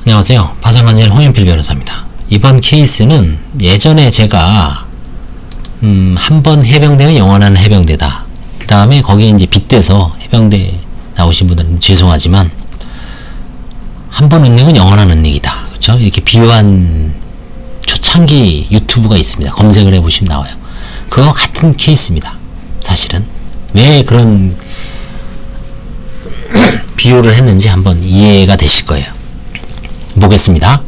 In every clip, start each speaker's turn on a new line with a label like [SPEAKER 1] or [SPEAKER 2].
[SPEAKER 1] 안녕하세요. 파산관절 홍현필 변호사입니다. 이번 케이스는 예전에 제가 한 번 해병대는 영원한 해병대다. 그 다음에 거기에 이제 빗대서 해병대 나오신 분들은 죄송하지만 한 번 은닉은 영원한 은닉이다. 그렇죠? 이렇게 비유한 초창기 유튜브가 있습니다. 검색을 해보시면 나와요. 그거 같은 케이스입니다. 사실은 왜 그런 비유를 했는지 한번 이해가 되실 거예요. 보겠습니다.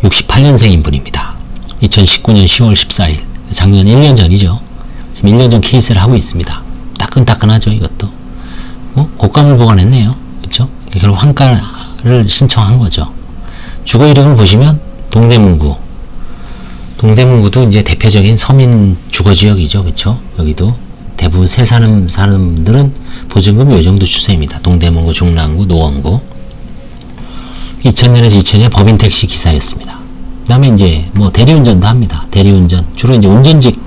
[SPEAKER 1] 68년생인 분입니다. 2019년 10월 14일 작년 1년 전이죠. 지금 1년 전 케이스를 하고 있습니다. 따끈따끈하죠. 이것도 곶감을 보관했네요. 그렇죠? 결국 환가를 신청한 거죠. 주거 이력을 보시면 동대문구도 이제 대표적인 서민 주거지역이죠. 그렇죠? 여기도 대부분 새 사는 분들은 보증금 요 정도 추세입니다. 동대문구, 중랑구, 노원구. 2000년에서 2000년 법인 택시 기사였습니다. 그 다음에 이제 뭐 대리운전도 합니다. 대리운전. 주로 이제 운전직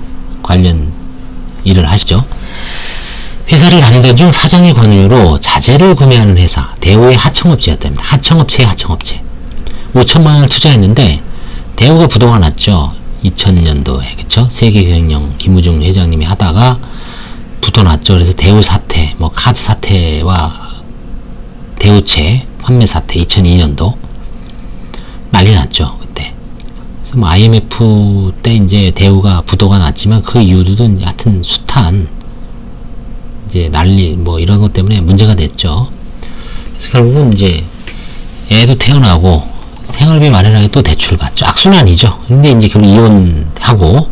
[SPEAKER 1] 관련 일을 하시죠. 회사를 다니던 중 사장의 권유로 자재를 구매하는 회사, 대우의 하청업체였답니다. 하청업체의 하청업체. 5천만 원을 투자했는데 대우가 부도가 났죠. 2000년도에. 그쵸? 세계경영 김우중 회장님이 하다가 부도 났죠. 그래서 대우 사태, 뭐 카드 사태와 대우채 판매 사태 2002년도 난리 났죠. 그때. 그래서 뭐 IMF 때 이제 대우가 부도가 났지만 그 이유도 하여튼 숱한 이제 난리 뭐 이런 것 때문에 문제가 됐죠. 그래서 결국은 이제 애도 태어나고 생활비 마련하게 또 대출 받죠. 악순환이죠. 근데 이제 결국 이혼하고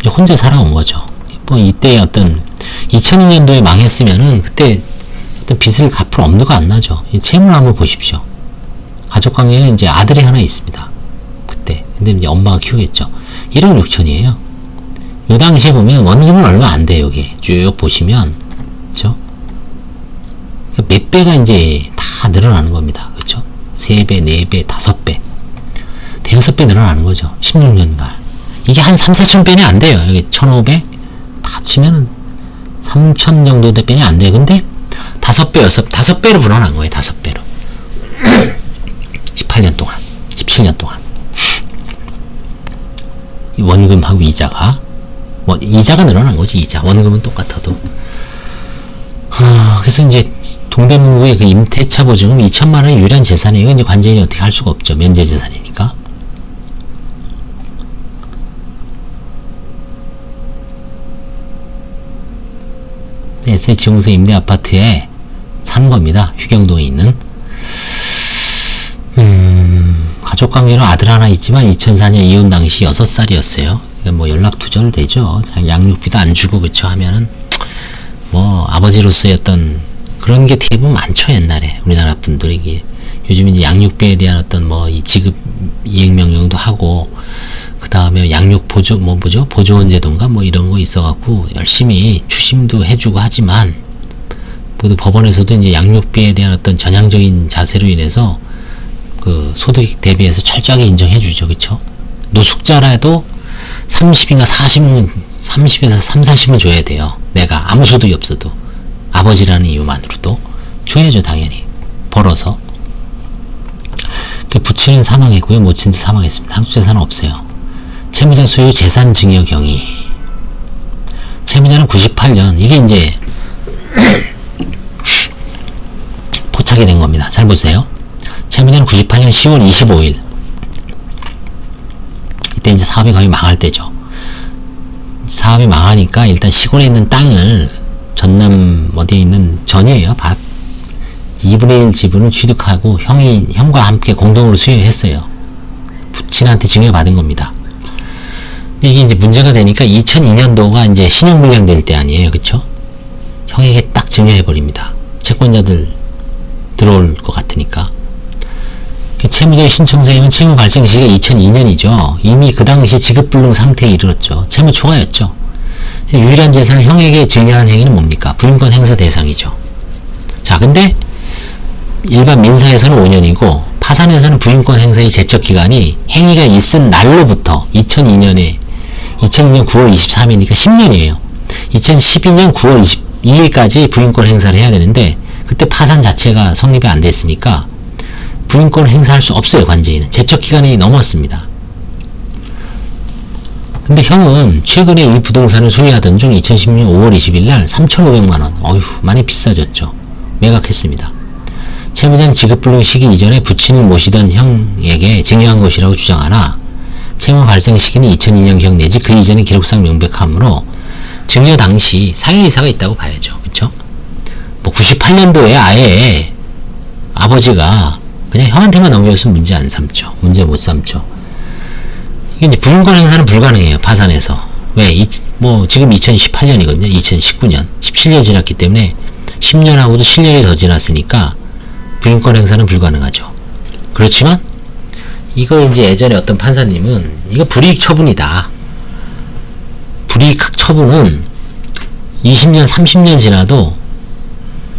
[SPEAKER 1] 이제 혼자 살아온 거죠. 뭐 이때 어떤 2002년도에 망했으면은 그때 어떤 빚을 갚을 엄두가 안 나죠. 채무를 한번 보십시오. 가족관계에는 이제 아들이 하나 있습니다. 그때. 근데 이제 엄마가 키우겠죠. 1억 6천이에요. 요 당시에 보면 원금은 얼마 안 돼요. 여기 쭉 보시면. 그쵸? 몇 배가 이제 다 늘어나는 겁니다. 그쵸? 3배, 4배, 5배. 대여섯 배 늘어나는 거죠. 16년간. 이게 한 3, 4천 배는 안 돼요. 여기 1,500? 다 합치면 3천 정도 배는 안 돼요. 근데 5배, 5배로 불어난 거예요. 5배로. 18년 동안, 17년 동안. 원금하고 이자가, 뭐, 이자가 늘어난 거지, 이자. 원금은 똑같아도. 그래서 이제, 동대문구의 그 임대차 보증금 2천만 원이 유일한 재산이에요. 이제 관제인이 어떻게 할 수가 없죠. 면제 재산이니까. SH공사 임대 아파트에 사는 겁니다. 휴경동에 있는. 가족관계로 아들 하나 있지만 2004년 이혼 당시 6살이었어요. 뭐 연락 두절되죠. 양육비도 안 주고 그쵸 하면은 뭐 아버지로서의 어떤 그런 게 대부분 많죠. 옛날에 우리나라 분들이. 요즘 이제 양육비에 대한 어떤 뭐 이 지급 이행명령도 하고 그 다음에 양육 보조 뭐 뭐죠 보조원제도인가 뭐 이런 거 있어갖고 열심히 추심도 해주고 하지만 모두 법원에서도 이제 양육비에 대한 어떤 전향적인 자세로 인해서 그 소득 대비해서 철저하게 인정해주죠. 그쵸? 노숙자라도 30인가 40은 30에서 40은 줘야 돼요. 내가 아무 소득이 없어도 아버지라는 이유만으로도 줘야죠. 당연히 벌어서. 부친은 사망했고요. 모친도 사망했습니다. 상속재산은 없어요. 채무자 소유 재산 증여 경위. 채무자는 98년. 이게 이제 포착이 된 겁니다. 잘 보세요. 채무자는 98년 10월 25일. 이때 이제 사업이 거의 망할 때죠. 사업이 망하니까 일단 시골에 있는 땅을 전남 어디에 있는 전이에요. 2분의 1 지분을 취득하고 형과 함께 공동으로 수여했어요. 부친한테 증여받은 겁니다. 근데 이게 이제 문제가 되니까 2002년도가 이제 신용불량 될 때 아니에요. 그쵸? 형에게 딱 증여해버립니다. 채권자들 들어올 것 같으니까. 채무자의 신청서에는 채무 발생 시기가 2002년이죠. 이미 그 당시 지급불능 상태에 이르렀죠. 채무 초과였죠. 유일한 재산을 형에게 증여한 행위는 뭡니까? 부인권 행사 대상이죠. 자, 근데 일반 민사에서는 5년이고 파산에서는 부인권 행사의 제척기간이 행위가 있은 날로부터 2002년 9월 23일이니까 10년이에요. 2012년 9월 22일까지 부인권 행사를 해야 되는데 그때 파산 자체가 성립이 안 됐으니까 부인권을 행사할 수 없어요. 관제인은 제척기간이 넘었습니다. 근데 형은 최근에 이 부동산을 소유하던 중 2016년 5월 20일 날 3,500만원, 어휴 많이 비싸졌죠. 매각했습니다. 채무자는 지급불능 시기 이전에 부친을 모시던 형에게 증여한 것이라고 주장하나 채무 발생 시기는 2002년경 내지 그 이전의 기록상 명백하므로 증여 당시 사유이사가 있다고 봐야죠. 그쵸? 뭐 98년도에 아예 아버지가 그냥 형한테만 넘겨줬으면 문제 안 삼죠. 문제 못 삼죠. 이게 이제 부인권 행사는 불가능해요. 파산해서. 왜? 지금 2018년이거든요. 2019년. 17년 지났기 때문에 10년하고도 7년이 더 지났으니까 부인권 행사는 불가능하죠. 그렇지만 이거 이제 예전에 어떤 판사님은 이거 불이익 처분이다. 불이익 처분은 20년, 30년 지나도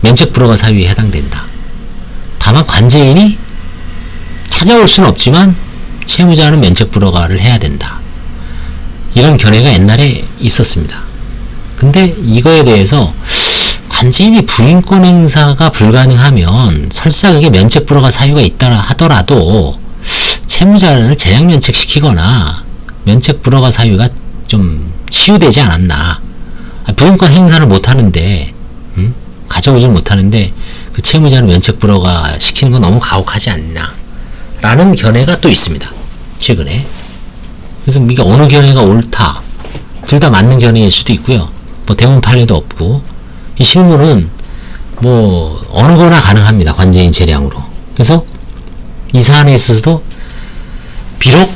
[SPEAKER 1] 면책 불허가 사유에 해당된다. 다만 관제인이 찾아올 수는 없지만 채무자는 면책 불허가를 해야 된다. 이런 견해가 옛날에 있었습니다. 근데 이거에 대해서 관제인이 부인권 행사가 불가능하면 설사 그게 면책 불허가 사유가 있다 하더라도 채무자를 재량 면책시키거나 면책 불허가 사유가 좀 치유되지 않았나. 부인권 행사를 못하는데 가져오질 못하는데 그 채무자를 면책 불허가 시키는 건 너무 가혹하지 않나 라는 견해가 또 있습니다. 최근에. 그래서 이게 어느 견해가 옳다, 둘 다 맞는 견해일 수도 있고요. 뭐 대문 판례도 없고, 이 실무는 뭐 어느 거나 가능합니다. 관제인 재량으로. 그래서 이 사안에 있어서도 비록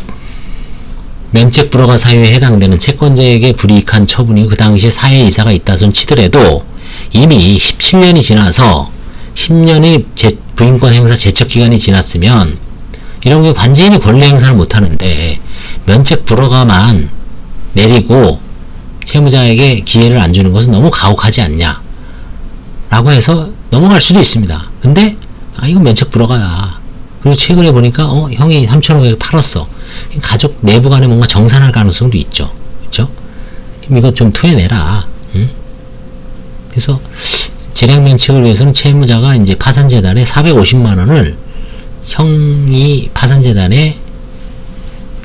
[SPEAKER 1] 면책 불허가 사유에 해당되는 채권자에게 불이익한 처분이 그 당시에 사회이사가 있다 손 치더라도 이미 17년이 지나서 10년의 부인권 행사 제척기간이 지났으면 이런 게 관제인이 권리 행사를 못하는데 면책 불허가만 내리고 채무자에게 기회를 안 주는 것은 너무 가혹하지 않냐 라고 해서 넘어갈 수도 있습니다. 근데 이건 면책 불허가야. 그리고 최근에 보니까 형이 3,500에 팔았어. 가족 내부 간에 뭔가 정산할 가능성도 있죠. 그렇죠? 이거 좀 토해내라. 응? 그래서 재량 면책을 위해서는 채무자가 이제 파산재단에 450만 원을 형이 파산재단에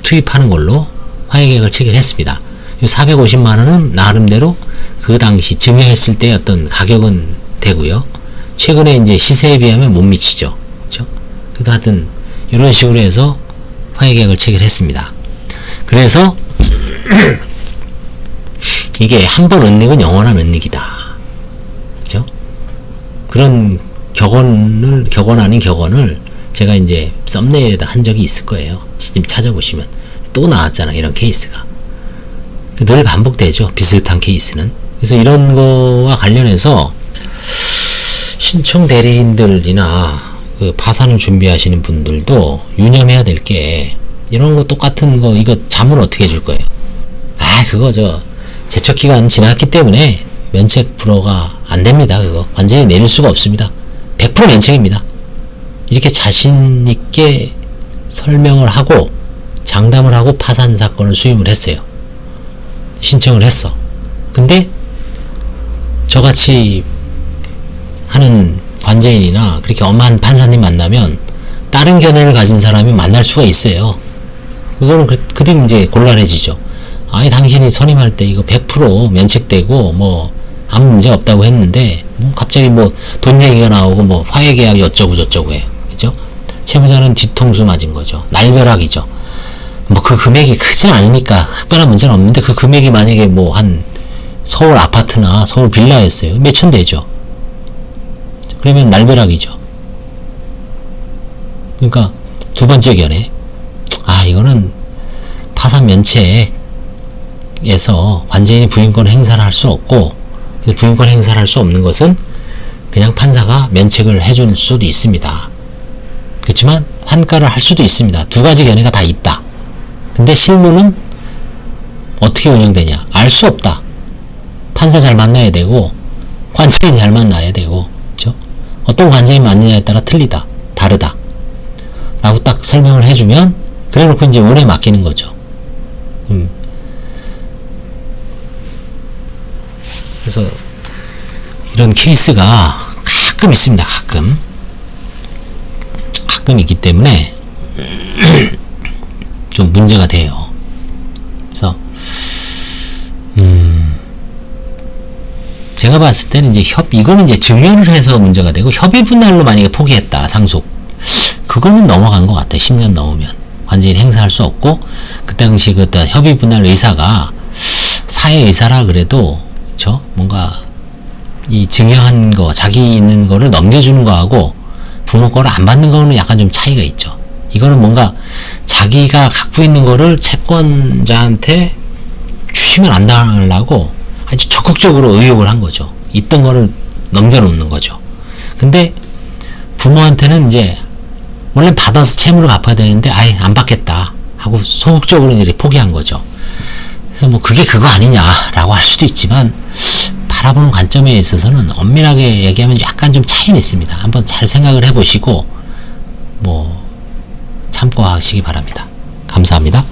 [SPEAKER 1] 투입하는 걸로 화해계약을 체결했습니다. 이 450만 원은 나름대로 그 당시 증여했을 때 어떤 가격은 되고요. 최근에 이제 시세에 비하면 못 미치죠. 그렇죠? 그래도 하여튼 이런 식으로 해서 화해계약을 체결했습니다. 그래서 이게 한 번 은닉은 영원한 은닉이다. 그죠? 그런 격언 아닌 격언을 제가 이제 썸네일에다 한 적이 있을 거예요. 지금 찾아보시면 또 나왔잖아, 이런 케이스가. 늘 반복되죠, 비슷한 케이스는. 그래서 이런 거와 관련해서 신청 대리인들이나 그 파산을 준비하시는 분들도 유념해야 될 게, 이런 거 똑같은 거 이거 자문 어떻게 해줄 거예요? 그거 제척기간 지났기 때문에 면책 불허가 안 됩니다. 그거 완전히 내릴 수가 없습니다. 100% 면책입니다. 이렇게 자신 있게 설명을 하고 장담을 하고 파산 사건을 수임을 했어요. 신청을 했어. 근데 저같이 하는 관제인이나 그렇게 엄한 판사님 만나면 다른 견해를 가진 사람이 만날 수가 있어요. 그거는 그림 이제 곤란해지죠. 당신이 선임할 때 이거 100% 면책되고 뭐 아무 문제 없다고 했는데 갑자기 뭐 돈 얘기가 나오고 뭐 화해계약이 어쩌고 저쩌고 해요. 그죠? 채무자는 뒤통수 맞은 거죠. 날벼락이죠. 뭐 그 금액이 크지 않으니까 특별한 문제는 없는데, 그 금액이 만약에 뭐 한 서울 아파트나 서울 빌라였어요. 몇천 되죠. 그러면 날벼락이죠. 그러니까 두 번째 견해, 이거는 파산 면책에서 관제인이 부인권 행사를 할 수 없고, 부인권 행사를 할 수 없는 것은 그냥 판사가 면책을 해줄 수도 있습니다. 그렇지만 환가를 할 수도 있습니다. 두 가지 견해가 다 있다. 근데 실무는 어떻게 운영되냐 알 수 없다. 판사 잘 만나야 되고 관제인 잘 만나야 되고, 그렇죠? 어떤 관제인 맞느냐에 따라 틀리다, 다르다 라고 딱 설명을 해주면, 그래 놓고 이제 운에 맡기는 거죠. 그래서 이런 케이스가 가끔 있습니다. 가끔 있기 때문에 좀 문제가 돼요. 그래서 제가 봤을 때는 이제 이거는 이제 증여를 해서 문제가 되고, 협의 분할로 만약에 포기했다, 상속. 그거는 넘어간 것 같아요. 10년 넘으면. 관제인 행사할 수 없고, 그때 당시 그 협의 분할 의사가 사회 의사라 그래도, 그쵸? 뭔가, 이 증여한 거, 자기 있는 거를 넘겨주는 거하고, 부모 거를 안 받는 거는 약간 좀 차이가 있죠. 이거는 뭔가, 자기가 갖고 있는 거를 채권자한테 주시면 안 당하려고 아주 적극적으로 의욕을 한 거죠. 있던 거를 넘겨놓는 거죠. 근데 부모한테는 이제 원래 받아서 채무를 갚아야 되는데 아예 안 받겠다 하고 소극적으로 이제 포기한 거죠. 그래서 뭐 그게 그거 아니냐라고 할 수도 있지만, 바라보는 관점에 있어서는 엄밀하게 얘기하면 약간 좀 차이는 있습니다. 한번 잘 생각을 해보시고 뭐 참고하시기 바랍니다. 감사합니다.